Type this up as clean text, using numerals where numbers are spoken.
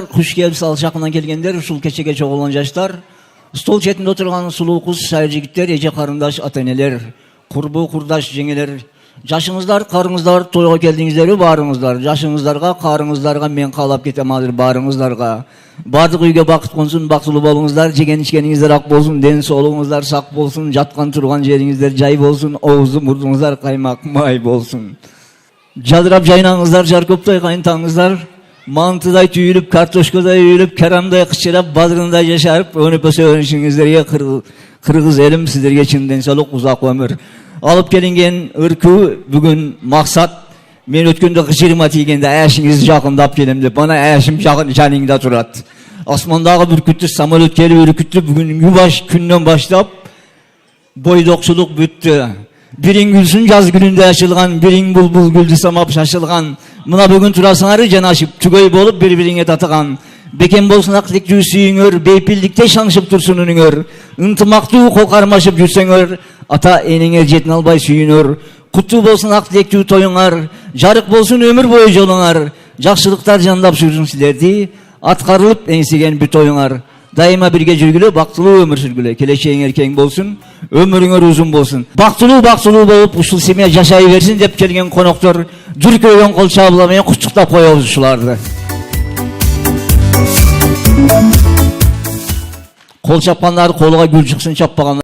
Kuş gelip alçakından kelgender, ушул кечеге чогулган жаштар, стол четинде отурган сулуу кыз сайыр жигиттер, эже карындаш ата энелер, курбу курдаш жеңелер, жашыңыздар, карыңыздар, тойго келдиңиздерби баарыңыздар, жашыңыздарга, карыңыздарга мен каалап кетем азыр баарыңыздарга. Бардык үйгө бакыт консун, бактылуу болуңуздар, жеген ичкениңиздер ак болсун, ден соолугуңуздар сак болсун, жаткан турган жериңиздер жай болсун, оозу мурдуңуздар каймак май болсун. Жадырап жайнаңыздар, жар көптай кайынтаңыздар, мантыдай түйіліп, картошкадай үйіліп, карамдай кычырап, бадырындай жашарып, өнөпөсө өнүшүңүздөргө кыргыз элим сиздерге чын денсаулык, узак өмүр. Алып келинген ыркуу бүгүн максат, мен өткөндө кычырыма тийгенде ашыңызды жакындап келем деп, ана ашым жаныңда турат. Асмандагы бүркүттү самолет келип үркүттү, бүгүнгү күндөн баштап бойдокчулук бүттү. Бириң гүлсүн жаз күнүндө ачылган, бириң булбул гүлдү самап шашылган. Мына бүгүн турасыңар жанашып, түгөй болуп бири-бириңе татыган. Бекем болсун ак тилектүү сүйүңөр, бейпилдикте шаңшып турсун үнүңөр. Ынтымактуу кол кармашып жүрсөңөр, ата энеңер жетин албай сүйүнөр. Куттуу болсун ак тилектүү тоюңар, жарык болсун өмүр бою жолуңар. Жакшылыктар жандап жүрсүн силерди, аткарылып эңсеген бүт оюңар. Дайыма бирге жүргүлө, бактылуу өмүр сүргүлө. Келечегиңер кең болсун, өмүрүңөр узун болсун. Бактылуу болуп, ушул семья жашай берсин деп келген коноктор дүркөйгөн кол чабыла менен кучуктап коебуз ушуларды. Кол чапкандар колуга гүл чыксын, чаппагандар